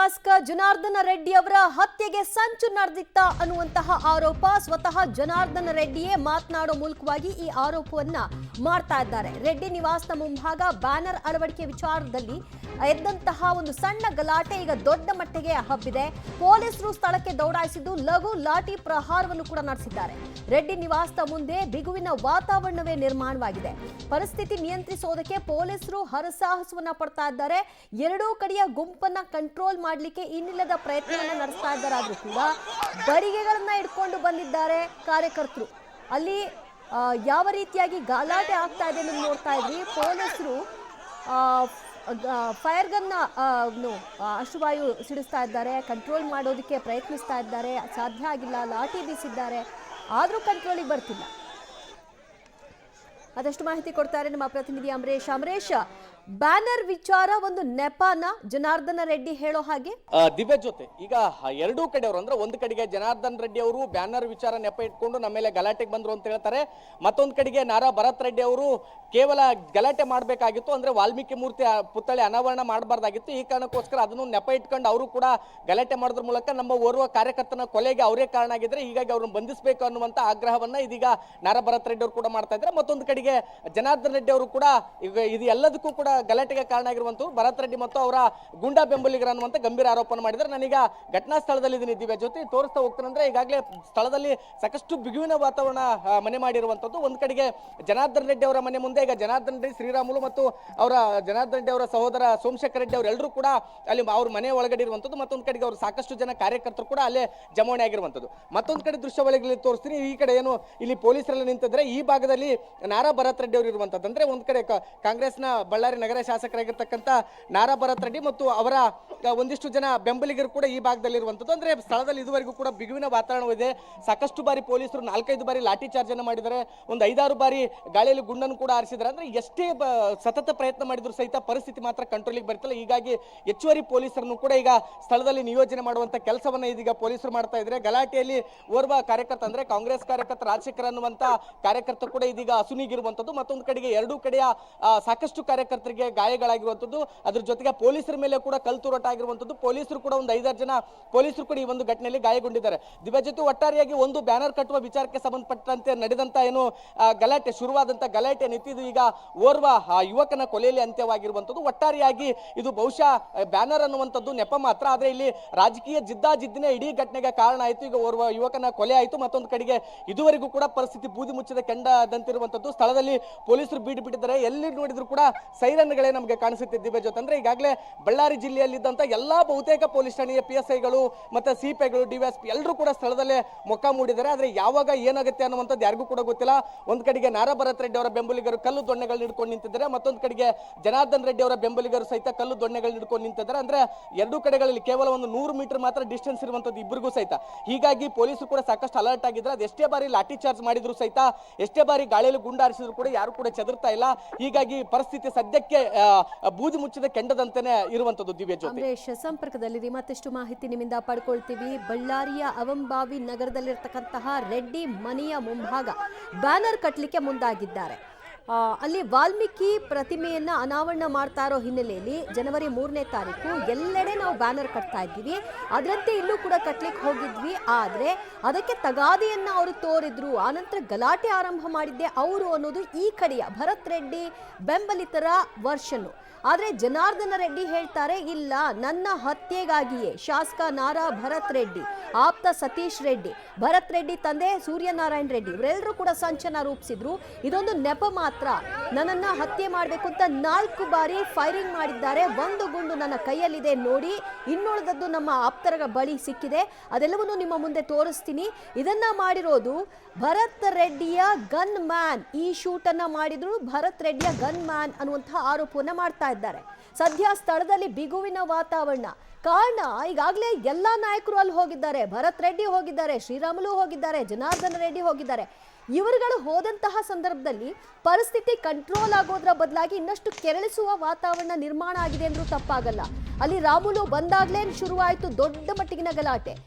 ಶಾಸಕ ಜನಾರ್ದನ ರೆಡ್ಡಿ ಅವರ ಹತ್ಯೆಗೆ ಸಂಚು ನಡೆದಿತ್ತ ಅನ್ನುವಂತಹ ಆರೋಪ ಸ್ವತಃ ಜನಾರ್ದನ ರೆಡ್ಡಿಯೇ ಮಾತನಾಡೋ ಮೂಲಕವಾಗಿ ಈ ಆರೋಪವನ್ನ ಮಾಡ್ತಾ ಇದ್ದಾರೆ. ರೆಡ್ಡಿ ನಿವಾಸದ ಮುಂಭಾಗ ಬ್ಯಾನರ್ ಅಳವಡಿಕೆ ವಿಚಾರದಲ್ಲಿ ಎದ್ದಂತಹ ಒಂದು ಸಣ್ಣ ಗಲಾಟೆ ಈಗ ದೊಡ್ಡ ಮಟ್ಟಿಗೆ ಹಬ್ಬಿದೆ. ಪೊಲೀಸರು ಸ್ಥಳಕ್ಕೆ ದೌಡಾಯಿಸಿದ್ದು ಲಘು ಲಾಠಿ ಪ್ರಹಾರವನ್ನು ಕೂಡ ನಡೆಸಿದ್ದಾರೆ. ರೆಡ್ಡಿ ನಿವಾಸದ ಮುಂದೆ ಬಿಗುವಿನ ವಾತಾವರಣವೇ ನಿರ್ಮಾಣವಾಗಿದೆ. ಪರಿಸ್ಥಿತಿ ನಿಯಂತ್ರಿಸೋದಕ್ಕೆ ಪೊಲೀಸರು ಹರಸಾಹಸವನ್ನ ಪಡ್ತಾ ಇದ್ದಾರೆ. ಎರಡೂ ಕಡೆಯ ಗುಂಪನ್ನ ಕಂಟ್ರೋಲ್ ಮಾಡಲಿಕ್ಕೆ ಇನ್ನಿಲ್ಲದ ಪ್ರಯತ್ನವನ್ನ ನಡೆಸ್ತಾ ಇದ್ದಾರಾದ್ರೂ ಕೂಡ ಬರಿಗೆಗಳನ್ನ ಇಟ್ಕೊಂಡು ಬಂದಿದ್ದಾರೆ ಕಾರ್ಯಕರ್ತರು. ಅಲ್ಲಿ ಯಾವ ರೀತಿಯಾಗಿ ಗಲಾಟೆ ಆಗ್ತಾ ಇದೆ ಅನ್ನೋದು ನೋಡ್ತಾ ಇದ್ವಿ. ಪೊಲೀಸರು ಫೈರ್ ಗನ್ನ ಅಶ್ರುವಾಯು ಸಿಡಿಸ್ತಾ ಇದ್ದಾರೆ, ಕಂಟ್ರೋಲ್ ಮಾಡೋದಕ್ಕೆ ಪ್ರಯತ್ನಿಸ್ತಾ ಇದ್ದಾರೆ. ಸಾಧ್ಯ ಆಗಿಲ್ಲ, ಲಾಠಿ ಬೀಸಿದ್ದಾರೆ, ಆದ್ರೂ ಕಂಟ್ರೋಲಿಗೆ ಬರ್ತಿಲ್ಲ. ಅದಷ್ಟು ಮಾಹಿತಿ ಕೊಡ್ತಾರೆ ನಮ್ಮ ಪ್ರತಿನಿಧಿ ಅಮರೇಶ್. ಬ್ಯಾನರ್ ವಿಚಾರ ಒಂದು ನೆಪನ ಜನಾರ್ದನ ರೆಡ್ಡಿ ಹೇಳೋ ಹಾಗೆ ದಿವ್ಯ ಜೊತೆ ಈಗ ಎರಡೂ ಕಡೆಯವರು ಅಂದ್ರೆ ಒಂದು ಕಡೆಗೆ ಜನಾರ್ದನ್ ರೆಡ್ಡಿ ಅವರು ಬ್ಯಾನರ್ ವಿಚಾರ ನೆಪ ಇಟ್ಕೊಂಡು ನಮ್ಮ ಮೇಲೆ ಗಲಾಟೆಗೆ ಬಂದ್ರು ಅಂತ ಹೇಳ್ತಾರೆ. ಮತ್ತೊಂದು ಕಡೆಗೆ ನಾರಾ ಭರತ್ ರೆಡ್ಡಿ ಅವರು ಕೇವಲ ಗಲಾಟೆ ಮಾಡಬೇಕಾಗಿತ್ತು, ಅಂದ್ರೆ ವಾಲ್ಮೀಕಿ ಮೂರ್ತಿ ಪುತ್ಥಳಿ ಅನಾವರಣ ಮಾಡಬಾರ್ದಾಗಿತ್ತು, ಈ ಕಾರಣಕ್ಕೋಸ್ಕರ ಅದನ್ನು ನೆಪ ಇಟ್ಕೊಂಡು ಅವರು ಕೂಡ ಗಲಾಟೆ ಮಾಡೋದ್ರ ಮೂಲಕ ನಮ್ಮ ಓರ್ವ ಕಾರ್ಯಕರ್ತನ ಕೊಲೆಗೆ ಅವರೇ ಕಾರಣ ಆಗಿದ್ರೆ ಹೀಗಾಗಿ ಅವ್ರನ್ನ ಬಂಧಿಸಬೇಕು ಅನ್ನುವಂತ ಆಗ್ರಹವನ್ನ ಇದೀಗ ನಾರಾ ಭರತ್ ರೆಡ್ಡಿ ಅವರು ಕೂಡ ಮಾಡ್ತಾ ಇದ್ದಾರೆ. ಮತ್ತೊಂದು ಕಡೆಗೆ ಜನಾರ್ದನ್ ರೆಡ್ಡಿ ಅವರು ಕೂಡ ಈಗ ಇದು ಎಲ್ಲದಕ್ಕೂ ಕೂಡ ಗಲಾಟೆಗೆ ಕಾರಣ ಆಗಿರುವಂತೂ ಭರತ್ ರೆಡ್ಡಿ ಮತ್ತು ಅವರ ಗುಂಡಾ ಬೆಂಬಲಿಗರ ಅನ್ನುವಂತ ಗಂಭೀರ ಆರೋಪನ ಮಾಡಿದ್ದಾರೆ. ನಾನೀಗ ಘಟನಾ ಸ್ಥಳದಲ್ಲಿ ಇದೀನಿ ದಿವ್ಯ ಜೊತೆ ತೋರಿಸ್ತಾ ಹೋಗ್ತಾನೆ. ಅಂದ್ರೆ ಈಗಾಗಲೇ ಸ್ಥಳದಲ್ಲಿ ಸಾಕಷ್ಟು ಬಿಗುವಿನ ವಾತಾವರಣ ಮನೆ ಮಾಡಿರುವಂತದ್ದು. ಒಂದ್ ಕಡೆಗೆ ಜನಾರ್ದನ್ ರೆಡ್ಡಿ ಅವರ ಮನೆ ಮುಂದೆ ಈಗ ಜನಾರ್ದನ್ ರೆಡ್ಡಿ, ಶ್ರೀರಾಮುಲು ಮತ್ತು ಅವರ ಜನಾರ್ದನ್ ರೆಡ್ಡಿ ಅವರ ಸಹೋದರ ಸೋಮಶೇಖರ್ ರೆಡ್ಡಿ ಅವರೆಲ್ಲರೂ ಕೂಡ ಅಲ್ಲಿ ಅವ್ರ ಮನೆ ಒಳಗಡೆ ಇರುವಂತದ್ದು. ಮತ್ತೊಂದು ಕಡೆಗೆ ಅವರು ಸಾಕಷ್ಟು ಜನ ಕಾರ್ಯಕರ್ತರು ಕೂಡ ಅಲ್ಲೇ ಜಮಾವಣೆ ಆಗಿರುವಂತದ್ದು. ಮತ್ತೊಂದು ಕಡೆ ದೃಶ್ಯಾವಳಿಗಳಲ್ಲಿ ತೋರಿಸ್ತೀನಿ. ಈ ಕಡೆ ಏನು ಇಲ್ಲಿ ಪೊಲೀಸರೆಲ್ಲ ನಿಂತಿದ್ರೆ ಈ ಭಾಗದಲ್ಲಿ ನಾರಾ ಭರತ್ ರೆಡ್ಡಿ ಅವರು ಇರುವಂತದ್ದು. ಅಂದ್ರೆ ಒಂದ್ ಕಡೆ ಕಾಂಗ್ರೆಸ್ನ ಬಳ್ಳಾರಿ ನಗರ ಶಾಸಕರಾಗಿರ್ತಕ್ಕಂಥ ನಾರಾ ಭರತ್ ರೆಡ್ಡಿ ಮತ್ತು ಅವರ ಒಂದಿಷ್ಟು ಜನ ಬೆಂಬಲಿಗರು ಕೂಡ ಈ ಭಾಗದಲ್ಲಿ ಇರುವಂತದ್ದು. ಅಂದ್ರೆ ಸ್ಥಳದಲ್ಲಿ ಇದುವರೆಗೂ ಕೂಡ ಬಿಗುವಿನ ವಾತಾವರಣವಿದೆ. ಸಾಕಷ್ಟು ಬಾರಿ ಪೊಲೀಸರು 4-5 ಬಾರಿ ಲಾಠಿ ಚಾರ್ಜ್ ಅನ್ನು ಮಾಡಿದ್ದಾರೆ, ಒಂದು 5-6 ಬಾರಿ ಗಾಳಿಯಲ್ಲಿ ಗುಂಡನ್ನು ಕೂಡ ಹಾರಿಸಿದ್ದಾರೆ. ಅಂದ್ರೆ ಎಷ್ಟೇ ಸತತ ಪ್ರಯತ್ನ ಮಾಡಿದ್ರು ಸಹಿತ ಪರಿಸ್ಥಿತಿ ಮಾತ್ರ ಕಂಟ್ರೋಲಿಗೆ ಬರ್ತಿಲ್ಲ. ಹೀಗಾಗಿ ಹೆಚ್ಚುವರಿ ಪೊಲೀಸರನ್ನು ಕೂಡ ಈಗ ಸ್ಥಳದಲ್ಲಿ ನಿಯೋಜನೆ ಮಾಡುವಂತ ಕೆಲಸವನ್ನ ಇದೀಗ ಪೊಲೀಸರು ಮಾಡ್ತಾ ಇದ್ದಾರೆ. ಗಲಾಟೆಯಲ್ಲಿ ಓರ್ವ ಕಾರ್ಯಕರ್ತ ಅಂದ್ರೆ ಕಾಂಗ್ರೆಸ್ ಕಾರ್ಯಕರ್ತ ರಾಜಶೇಖರ್ ಅನ್ನುವಂತ ಕಾರ್ಯಕರ್ತ ಕೂಡ ಇದೀಗ ಅಸುನೀಗಿರುವಂತದ್ದು. ಮತ್ತೊಂದು ಕಡೆಗೆ ಎರಡೂ ಕಡೆಯ ಸಾಕಷ್ಟು ಕಾರ್ಯಕರ್ತರಿಗೆ ಗಾಯಗಳಾಗಿರುವಂತದ್ದು. ಅದ್ರ ಜೊತೆಗೆ ಪೊಲೀಸರ ಮೇಲೆ ಕೂಡ ಕಲ್ತೂರಾಟ ಆಗಿರುವಂತದ್ದು. ಪೊಲೀಸರು ಕೂಡ ಒಂದು 5-6 ಜನ ಪೊಲೀಸರು ಕೂಡ ಈ ಒಂದು ಘಟನೆಯಲ್ಲಿ ಗಾಯಗೊಂಡಿದ್ದಾರೆ. ದಿವ್ಯ ಜೊತೆ ಒಟ್ಟಾರೆಯಾಗಿ ಒಂದು ಬ್ಯಾನರ್ ಕಟ್ಟುವ ವಿಚಾರಕ್ಕೆ ಸಂಬಂಧಪಟ್ಟಂತೆ ನಡೆದಂತ ಏನು ಗಲಾಟೆ ಶುರುವಾದಂತ ಗಲಾಟೆ ನಿಂತಿದ್ದು ಈಗ ಓರ್ವ ಯುವಕನ ಕೊಲೆಯಲ್ಲಿ ಅಂತ್ಯವಾಗಿರುವಂತದ್ದು. ಒಟ್ಟಾರೆಯಾಗಿ ಇದು ಬಹುಶಃ ಬ್ಯಾನರ್ ಅನ್ನುವಂಥದ್ದು ನೆಪ ಮಾತ್ರ, ಆದ್ರೆ ಇಲ್ಲಿ ರಾಜಕೀಯ ಜಿದ್ದಾಜಿದ್ದಿನ ಇಡೀ ಘಟನೆಗೆ ಕಾರಣ ಆಯಿತು. ಈಗ ಓರ್ವ ಯುವಕನ ಕೊಲೆ ಆಯಿತು. ಮತ್ತೊಂದು ಕಡೆಗೆ ಇದುವರೆಗೂ ಕೂಡ ಪರಿಸ್ಥಿತಿ ಬೂದಿ ಮುಚ್ಚಿದ ಕೆಂಡದಂತಿರುವಂತದ್ದು. ಸ್ಥಳದಲ್ಲಿ ಪೊಲೀಸರು ಬೀಡು ಬಿಟ್ಟಿದ್ದಾರೆ. ಎಲ್ಲಿ ನೋಡಿದ್ರು ಕೂಡ ಸೈರನ್ಗಳೇ ನಮಗೆ ಕಾಣಿಸುತ್ತೆ ದಿವ್ಯ ಜೊತೆ. ಅಂದ್ರೆ ಈಗಾಗಲೇ ಬಳ್ಳಾರಿ ಜಿಲ್ಲೆಯಲ್ಲಿದ್ದಂತ ಎಲ್ಲಾ ಬಹುತೇಕ ಪೊಲೀಸ್ ಠಾಣೆಯ PSIಗಳು ಮತ್ತೆ ಸಿಪಿಐಗಳು DYSP ಎಲ್ಲರೂ ಕೂಡ ಸ್ಥಳದಲ್ಲೇ ಮೊಕ್ಕ ಮೂಡಿದ್ದಾರೆ. ಆದ್ರೆ ಯಾವಾಗ ಏನಾಗುತ್ತೆ ಅನ್ನುವಂಥದ್ದು ಯಾರಿಗೂ ಕೂಡ ಗೊತ್ತಿಲ್ಲ. ಒಂದ್ ಕಡೆಗೆ ನಾರಾ ಭರತ್ ರೆಡ್ಡಿ ಅವರ ಬೆಂಬಲಿಗರು ಕಲ್ಲು ದೊಣ್ಣೆಗಳನ್ನ ಹಿಡ್ಕೊಂಡು ನಿಂತಿದ್ದಾರೆ, ಮತ್ತೊಂದು ಕಡೆಗೆ ಜನಾರ್ದನ್ ರೆಡ್ಡಿ ಅವರ ಬೆಂಬಲಿಗರು ಸಹಿತ ಕಲ್ಲು ದೊಣ್ಣೆಗಳನ್ನ ಹಿಡ್ಕೊಂಡು ನಿಂತಿದ್ದಾರೆ. ಅಂದ್ರೆ ಎರಡೂ ಕಡೆಗಳಲ್ಲಿ ಕೇವಲ ಒಂದು 100 ಮೀಟರ್ ಮಾತ್ರ ಡಿಸ್ಟೆನ್ಸ್ ಇರುವಂತದ್ದು ಇಬ್ಬರಿಗೂ ಸಹಿತ. ಹೀಗಾಗಿ ಪೊಲೀಸರು ಕೂಡ ಸಾಕಷ್ಟು ಅಲರ್ಟ್ ಆಗಿದ್ದಾರೆ. ಅದು ಎಷ್ಟೇ ಬಾರಿ ಲಾಠಿ ಚಾರ್ಜ್ ಮಾಡಿದ್ರು ಸಹಿತ, ಎಷ್ಟೇ ಬಾರಿ ಗಾಳಿಯಲ್ಲಿ ಗುಂಡಾರಿಸಿದ್ರು ಕೂಡ ಯಾರು ಕೂಡ ಚದರ್ತಾ ಇಲ್ಲ. ಹೀಗಾಗಿ ಪರಿಸ್ಥಿತಿ ಸದ್ಯಕ್ಕೆ ಬೂದಿ ಮುಚ್ಚಿದ ಕೆಂಡದಂತೆಯೇ ಇರುವಂತದ್ದು ದಿವ್ಯ ಜೊತೆ. ಅಮರೇಶ್ ಸಂಪರ್ಕದಲ್ಲಿ ಮತ್ತಷ್ಟು ಮಾಹಿತಿ ನಿಮ್ಮಿಂದ ಪಡ್ಕೊಳ್ತೀವಿ. ಬಳ್ಳಾರಿಯ ಅವಂಬಾವಿ ನಗರದಲ್ಲಿರ್ತಕ್ಕಂತಹ ರೆಡ್ಡಿ ಮನೆಯ ಮುಂಭಾಗ ಬ್ಯಾನರ್ ಕಟ್ಟಲಿಕ್ಕೆ ಮುಂದಾಗಿದ್ದಾರೆ. ಅಲ್ಲಿ ವಾಲ್ಮೀಕಿ ಪ್ರತಿಮೆಯನ್ನ ಅನಾವರಣ ಮಾಡ್ತಾ ಇರೋ ಹಿನ್ನೆಲೆಯಲ್ಲಿ ಜನವರಿ 3ನೇ ತಾರೀಕು ಎಲ್ಲೆಡೆ ನಾವು ಬ್ಯಾನರ್ ಕಟ್ತಾ ಇದ್ದೀವಿ. ಅದರಂತೆ ಇಲ್ಲೂ ಕೂಡ ಕಟ್ಲಿಕ್ಕೆ ಹೋಗಿದ್ವಿ. ಆದ್ರೆ ಅದಕ್ಕೆ ತಗಾದೆಯನ್ನ ಅವರು ತೋರಿದ್ರು. ಆನಂತರ ಗಲಾಟೆ ಆರಂಭ ಮಾಡಿದ್ದೆ ಅವರು ಅನ್ನೋದು ಈ ಕಡೆಯ ಭರತ್ ರೆಡ್ಡಿ ಬೆಂಬಲಿತರ ವರ್ಷನ್ನು. ಆದ್ರೆ ಜನಾರ್ದನ ರೆಡ್ಡಿ ಹೇಳ್ತಾರೆ, ಇಲ್ಲ, ನನ್ನ ಹತ್ಯೆಗಾಗಿಯೇ ಶಾಸಕ ನಾರಾ ಭರತ್ ರೆಡ್ಡಿ, ಆಪ್ತ ಸತೀಶ್ ರೆಡ್ಡಿ, ಭರತ್ ರೆಡ್ಡಿ ತಂದೆ ಸೂರ್ಯನಾರಾಯಣ ರೆಡ್ಡಿ ಇವರೆಲ್ಲರೂ ಕೂಡ ಸಂಚನ ರೂಪಿಸಿದ್ರು. ಇದೊಂದು ನೆಪ ಮಾತ್ರ. ನನ್ನನ್ನ ಹತ್ಯೆ ಮಾಡಬೇಕು ಅಂತ 4 ಬಾರಿ ಫೈರಿಂಗ್ ಮಾಡಿದ್ದಾರೆ. ಒಂದು ಗುಂಡು ನನ್ನ ಕೈಯಲ್ಲಿದೆ ನೋಡಿ, ಇನ್ನುಳಿದದ್ದು ನಮ್ಮ ಆಪ್ತರ ಬಳಿ ಸಿಕ್ಕಿದೆ. ಅದೆಲ್ಲವನ್ನೂ ನಿಮ್ಮ ಮುಂದೆ ತೋರಿಸ್ತೀನಿ. ಇದನ್ನ ಮಾಡಿರೋದು ಭರತ್ ರೆಡ್ಡಿಯ ಗನ್ ಮ್ಯಾನ್. ಈ ಶೂಟ್ ಅನ್ನ ಮಾಡಿದ್ರು ಭರತ್ ರೆಡ್ಡಿಯ ಗನ್ ಮ್ಯಾನ್ ಅನ್ನುವಂತಹ ಆರೋಪವನ್ನ ಮಾಡ್ತಾ ಇದ್ದಾರೆ. ಸದ್ಯ ಸ್ಥಳದಲ್ಲಿ ಬಿಗುವಿನ ವಾತಾವರಣ. ಕಾರಣ ಈಗಾಗಲೇ ಎಲ್ಲಾ ನಾಯಕರು ಅಲ್ಲಿ ಹೋಗಿದ್ದಾರೆ. ಭರತ್ ರೆಡ್ಡಿ ಹೋಗಿದ್ದಾರೆ, ಶ್ರೀರಾಮುಲು ಹೋಗಿದ್ದಾರೆ, ಜನಾರ್ದನ ರೆಡ್ಡಿ ಹೋಗಿದ್ದಾರೆ. ಇವರುಗಳು ಹೋದಂತಹ ಸಂದರ್ಭದಲ್ಲಿ ಪರಿಸ್ಥಿತಿ ಕಂಟ್ರೋಲ್ ಆಗೋದ್ರ ಬದಲಾಗಿ ಇನ್ನಷ್ಟು ಕೆರಳಿಸುವ ವಾತಾವರಣ ನಿರ್ಮಾಣ ಆಗಿದೆ ಅಂದ್ರೂ ತಪ್ಪಾಗಲ್ಲ. ಅಲ್ಲಿ ರಾಮುಲು ಬಂದಾಗ್ಲೇ ಶುರುವಾಯಿತು ದೊಡ್ಡ ಮಟ್ಟಿಗಿನ ಗಲಾಟೆ.